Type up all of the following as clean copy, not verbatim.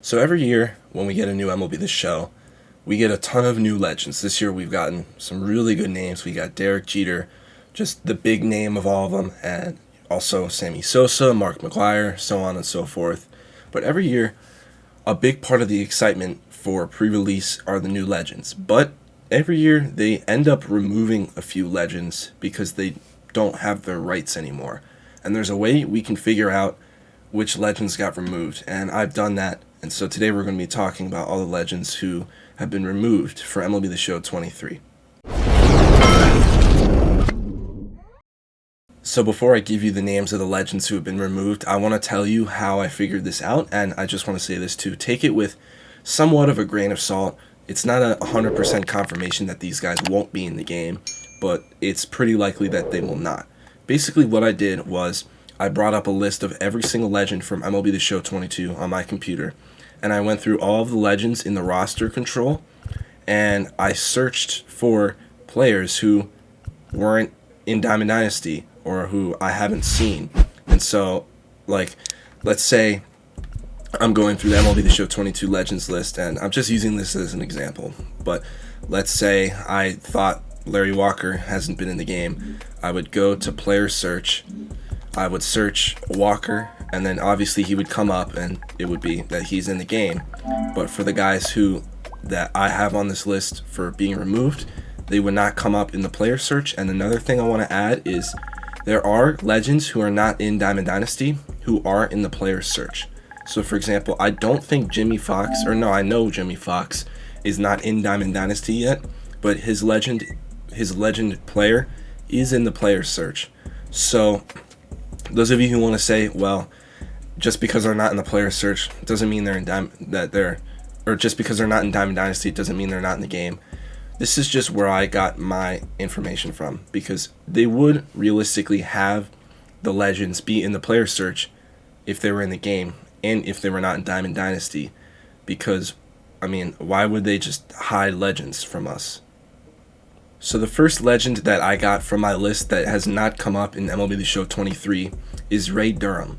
So every year when we get a new MLB The Show, we get a ton of new legends. This year we've gotten some really good names. We got Derek Jeter, just the big name of all of them, and also Sammy Sosa, Mark McGwire, so on and so forth. But every year, a big part of the excitement for pre-release are the new legends. But every year they end up removing a few legends because they don't have their rights anymore. And there's a way we can figure out which legends got removed, and I've done that. And so today we're going to be talking about all the legends who have been removed for MLB The Show 23. So before I give you the names of the legends who have been removed, I want to tell you how I figured this out, and I just want to say this too. Take it with somewhat of a grain of salt. It's not a 100% confirmation that these guys won't be in the game, but it's pretty likely that they will not. Basically what I did was I brought up a list of every single legend from MLB The Show 22 on my computer, and I went through all of the legends in the roster control, and I searched for players who weren't in Diamond Dynasty or who I haven't seen. And so, like, let's say I'm going through the MLB The Show 22 legends list, and I'm just using this as an example, but let's say I thought Larry Walker hasn't been in the game. I would go to player search, I would search Walker, and then obviously he would come up and it would be that he's in the game. But for the guys that I have on this list for being removed, they would not come up in the player search. And another thing I want to add is there are legends who are not in Diamond Dynasty who are in the player search. So for example, I don't think I know Jimmy Fox is not in Diamond Dynasty yet, but his legend player is in the player search. So those of you who want to say, well, just because they're not in the player search doesn't mean just because they're not in Diamond Dynasty doesn't mean they're not in the game. This is just where I got my information from, because they would realistically have the legends be in the player search if they were in the game and if they were not in Diamond Dynasty, because, I mean, why would they just hide legends from us? So the first legend that I got from my list that has not come up in MLB The Show 23 is Ray Durham.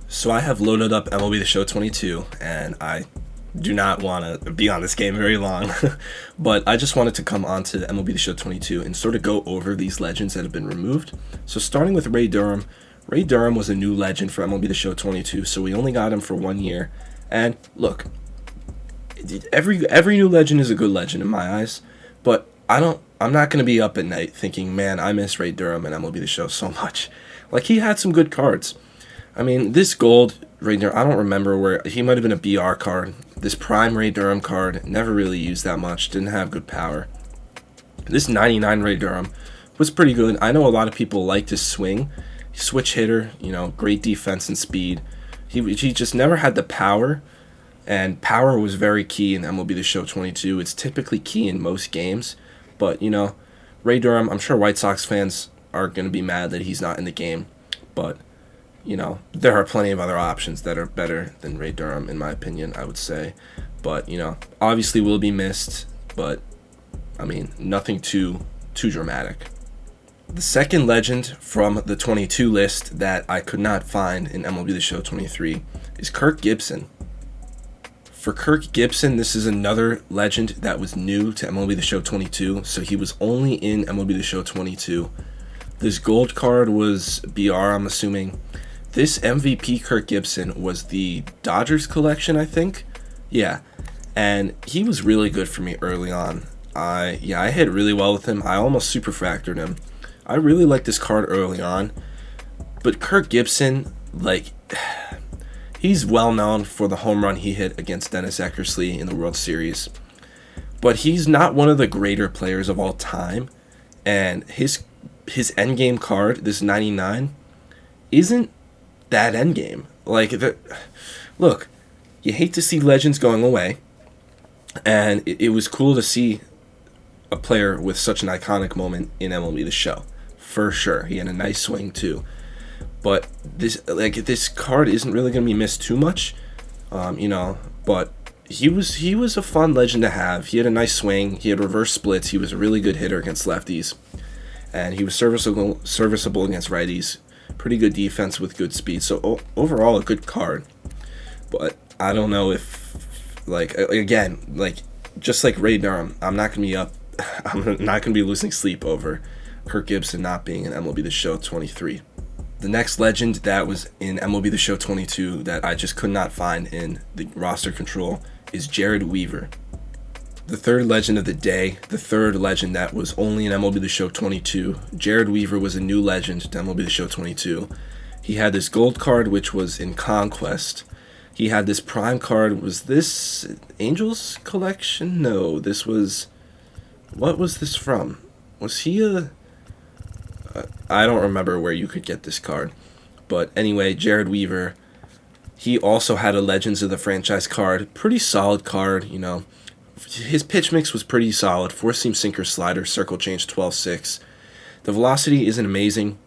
So I have loaded up MLB The Show 22, and I do not want to be on this game very long, but I just wanted to come onto MLB The Show 22 and sort of go over these legends that have been removed. So starting with Ray Durham. Ray Durham was a new legend for MLB The Show 22, so we only got him for 1 year. And look, every new legend is a good legend in my eyes, but I'm not going to be up at night thinking, man, I miss Ray Durham and MLB The Show so much. Like, he had some good cards. I mean, this gold Ray Durham, I don't remember where, he might have been a BR card. This prime Ray Durham card, never really used that much, didn't have good power. This 99 Ray Durham was pretty good. I know a lot of people liked his swing. Switch hitter, great defense and speed. He just never had the power, and power was very key in MLB The Show 22. It's typically key in most games. But, Ray Durham, I'm sure White Sox fans are going to be mad that he's not in the game. But, there are plenty of other options that are better than Ray Durham, in my opinion, I would say. But, obviously will be missed. But, I mean, nothing too dramatic. The second legend from the 22 list that I could not find in MLB The Show 23 is Kirk Gibson. For Kirk Gibson, this is another legend that was new to MLB The Show 22, so he was only in MLB The Show 22. This gold card was BR, I'm assuming. This MVP Kirk Gibson was the Dodgers collection, I think. Yeah, and he was really good for me early on. I hit really well with him. I almost super factored him. I really liked this card early on, but Kirk Gibson, he's well known for the home run he hit against Dennis Eckersley in the World Series, but he's not one of the greater players of all time, and his endgame card, this 99, isn't that endgame. Look, you hate to see legends going away, and it was cool to see a player with such an iconic moment in MLB The Show. For sure, he had a nice swing too, but this card isn't really going to be missed too much, But he was a fun legend to have. He had a nice swing. He had reverse splits. He was a really good hitter against lefties, and he was serviceable against righties. Pretty good defense with good speed. So overall, a good card. But I don't know if, like, again, like, just like Ray Durham, I'm not going to be up, I'm not going to be losing sleep over Kirk Gibson not being in MLB The Show 23. The next legend that was in MLB The Show 22 that I just could not find in the roster control is Jared Weaver. The third legend of the day, the third legend that was only in MLB The Show 22. Jared Weaver was a new legend to MLB The Show 22. He had this gold card, which was in Conquest. He had this prime card. Was this Angels collection? No, this was... What was this from? Was he a... I don't remember where you could get this card. But anyway, Jared Weaver, he also had a Legends of the Franchise card. Pretty solid card, you know. His pitch mix was pretty solid. Four-seam sinker slider, circle change 12-6. The velocity isn't amazing.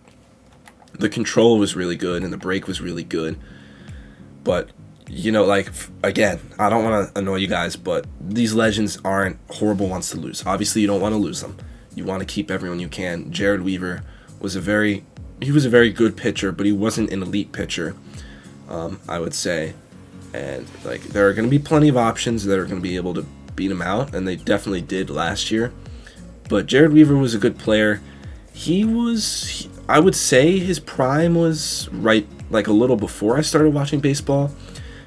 The control was really good, and the break was really good. But, you know, like, again, I don't want to annoy you guys, but these legends aren't horrible ones to lose. Obviously, you don't want to lose them. You want to keep everyone you can. Jared Weaver was a very good pitcher, but he wasn't an elite pitcher, I would say. And, like, there are going to be plenty of options that are going to be able to beat him out, and they definitely did last year. But Jared Weaver was a good player. I would say his prime was right, like, a little before I started watching baseball,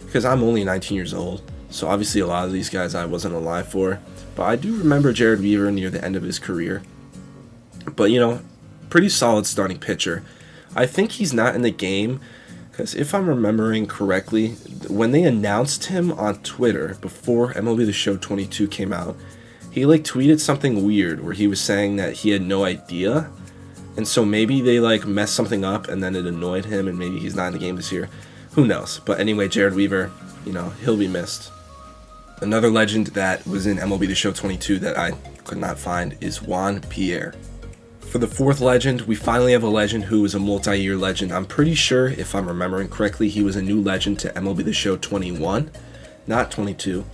because I'm only 19 years old, so obviously a lot of these guys I wasn't alive for. But I do remember Jared Weaver near the end of his career. But, you know, pretty solid starting pitcher. I think he's not in the game, because if I'm remembering correctly, when they announced him on Twitter before MLB The Show 22 came out, he, like, tweeted something weird where he was saying that he had no idea. And so maybe they, like, messed something up and then it annoyed him and maybe he's not in the game this year. Who knows? But anyway, Jared Weaver, you know, he'll be missed. Another legend that was in MLB The Show 22 that I could not find is Juan Pierre. For the fourth legend, we finally have a legend who is a multi-year legend. I'm pretty sure, if I'm remembering correctly, he was a new legend to MLB The Show 21, not 22.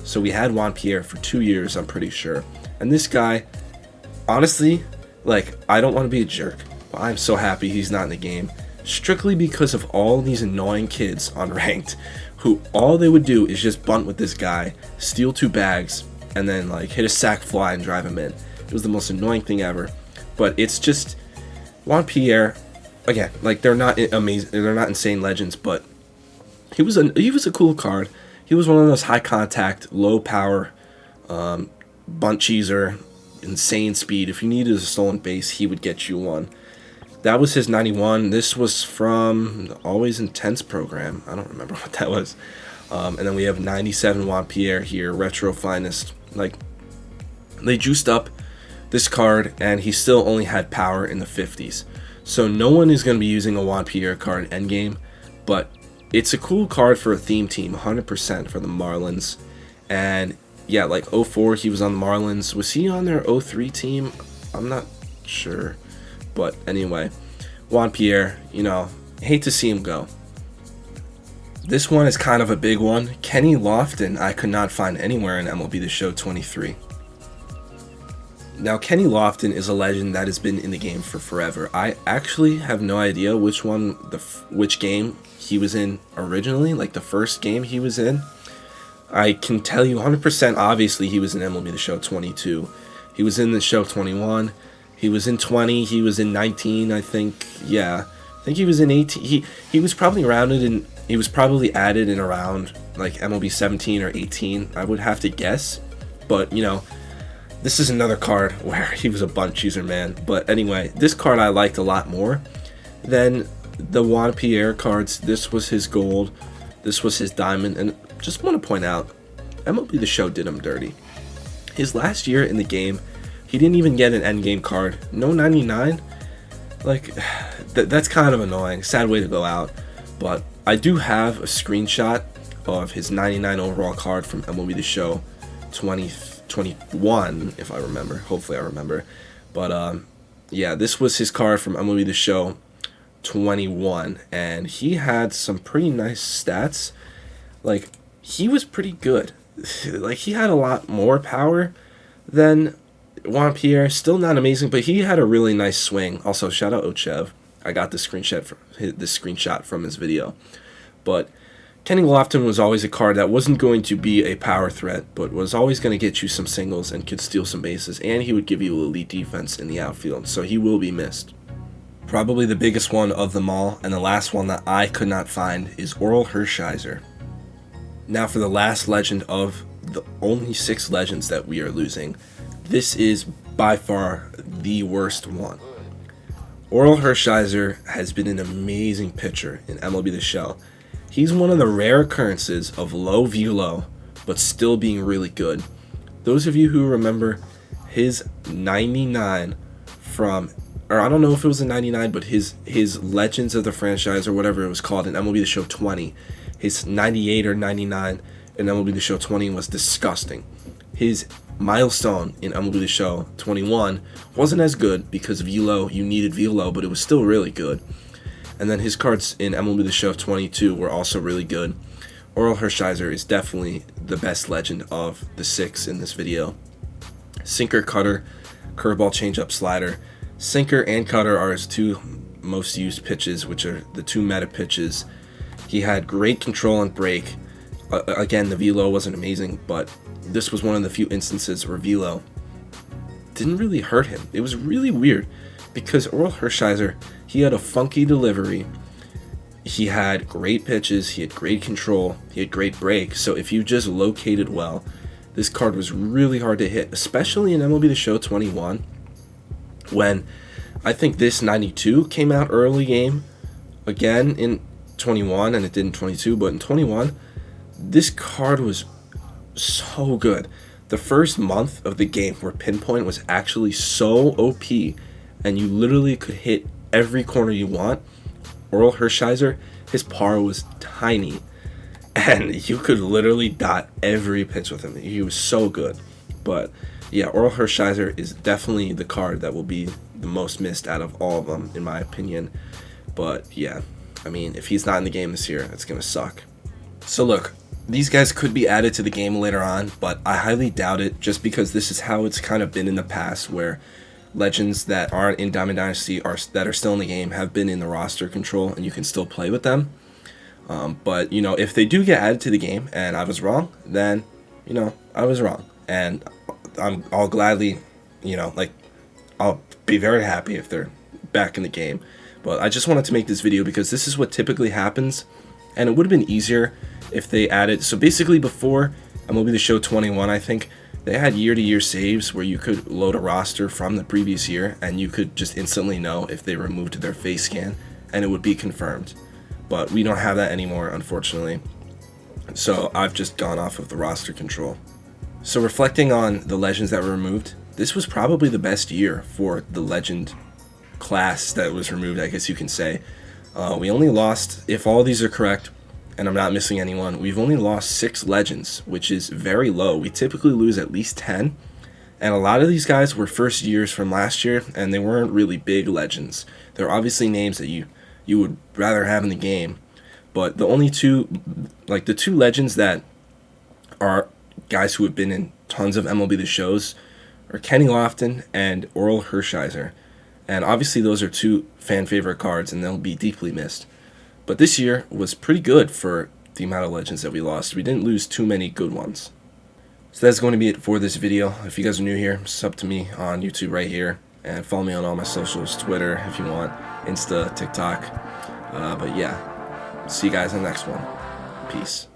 So we had Juan Pierre for 2 years, I'm pretty sure. And this guy, honestly, like, I don't want to be a jerk, but I'm so happy he's not in the game. Strictly because of all these annoying kids on Ranked who all they would do is just bunt with this guy, steal 2 bags, and then, like, hit a sac fly and drive him in. It was the most annoying thing ever. But it's just Juan Pierre, again, like, they're not amazing, they're not insane legends, but he was a cool card. He was one of those high contact, low power, bunt cheeser, insane speed. If you needed a stolen base, he would get you one. That was his 91. This was from the Always Intense program. I don't remember what that was. And then we have 97 Juan Pierre here, retro finest. Like, they juiced up this card, and he still only had power in the 50s. So no one is going to be using a Juan Pierre card in endgame, but it's a cool card for a theme team, 100% for the Marlins. And yeah, like 04, he was on the Marlins. Was he on their 03 team? I'm not sure. But anyway, Juan Pierre, you know, hate to see him go. This one is kind of a big one. Kenny Lofton, I could not find anywhere in MLB The Show 23. Now, Kenny Lofton is a legend that has been in the game for forever. I actually have no idea which game he was in originally, like the first game he was in. I can tell you 100% obviously he was in MLB The Show 22. He was in the show 21. He was in 20. He was in 19, I think. Yeah, I think he was in 18. He was probably added in around like MLB 17 or 18. I would have to guess, but you know, this is another card where he was a bunt chooser, man. But anyway, this card I liked a lot more than the Juan Pierre cards. This was his gold. This was his diamond. And just want to point out, MLB The Show did him dirty. His last year in the game, he didn't even get an endgame card. No 99. Like, that's kind of annoying. Sad way to go out. But I do have a screenshot of his 99 overall card from MLB The Show 2021, if I remember. Hopefully I remember. But yeah, this was his card from MLB The Show 21, and he had some pretty nice stats. Like, he was pretty good. Like, he had a lot more power than Juan Pierre. Still not amazing, but he had a really nice swing. Also, shout out Ochev. I got this screenshot from his video. But Kenny Lofton was always a card that wasn't going to be a power threat, but was always going to get you some singles and could steal some bases, and he would give you elite defense in the outfield, so he will be missed. Probably the biggest one of them all, and the last one that I could not find, is Orel Hershiser. Now for the last legend of the only 6 legends that we are losing, this is by far the worst one. Orel Hershiser has been an amazing pitcher in MLB The Show. He's one of the rare occurrences of low velo, but still being really good. Those of you who remember his 99 from, or I don't know if it was a 99, but his Legends of the Franchise or whatever it was called in MLB The Show 20, his 98 or 99 in MLB The Show 20 was disgusting. His milestone in MLB The Show 21 wasn't as good because velo, you needed velo, but it was still really good. And then his cards in MLB The Show 22 were also really good. Orel Hershiser is definitely the best legend of the 6 in this video. Sinker, cutter, curveball, changeup, slider. Sinker and cutter are his 2 most used pitches, which are the 2 meta pitches. He had great control and break. Again, the velo wasn't amazing, but this was one of the few instances where velo didn't really hurt him. It was really weird because Orel Hershiser, he had a funky delivery. He had great pitches, he had great control, he had great break. So if you just located well, this card was really hard to hit, especially in MLB The Show 21, when I think this 92 came out early game, again in 21, and it did in 22, but in 21, this card was so good. The first month of the game where pinpoint was actually so OP, and you literally could hit every corner you want. Orel Hershiser, his par was tiny, and you could literally dot every pitch with him. He was so good. But yeah, Orel Hershiser is definitely the card that will be the most missed out of all of them, in my opinion. But yeah, I mean, if he's not in the game this year, it's going to suck. So look, these guys could be added to the game later on, but I highly doubt it, just because this is how it's kind of been in the past, where legends that aren't in Diamond Dynasty that are still in the game have been in the roster control, and you can still play with them. But, you know, if they do get added to the game and I was wrong, then, you know, I was wrong. And I'll gladly, you know, like, I'll be very happy if they're back in the game. But I just wanted to make this video because this is what typically happens, and it would have been easier if they added. So basically before MLB The Show 21, I think, they had year-to-year saves where you could load a roster from the previous year and you could just instantly know if they removed their face scan and it would be confirmed. But we don't have that anymore, unfortunately. So I've just gone off of the roster control. So reflecting on the legends that were removed, this was probably the best year for the legend class that was removed, I guess you can say. We only lost, if all these are correct, and I'm not missing anyone, we've only lost 6 legends, which is very low. We typically lose at least 10, and a lot of these guys were first years from last year, and they weren't really big legends. They're obviously names that you would rather have in the game, but the only 2, like the 2 legends that are guys who have been in tons of MLB The Shows are Kenny Lofton and Orel Hershiser, and obviously those are 2 fan favorite cards, and they'll be deeply missed. But this year was pretty good for the amount of legends that we lost. We didn't lose too many good ones. So that's going to be it for this video. If you guys are new here, sub to me on YouTube right here. And follow me on all my socials, Twitter if you want, Insta, TikTok. But yeah, see you guys in the next one. Peace.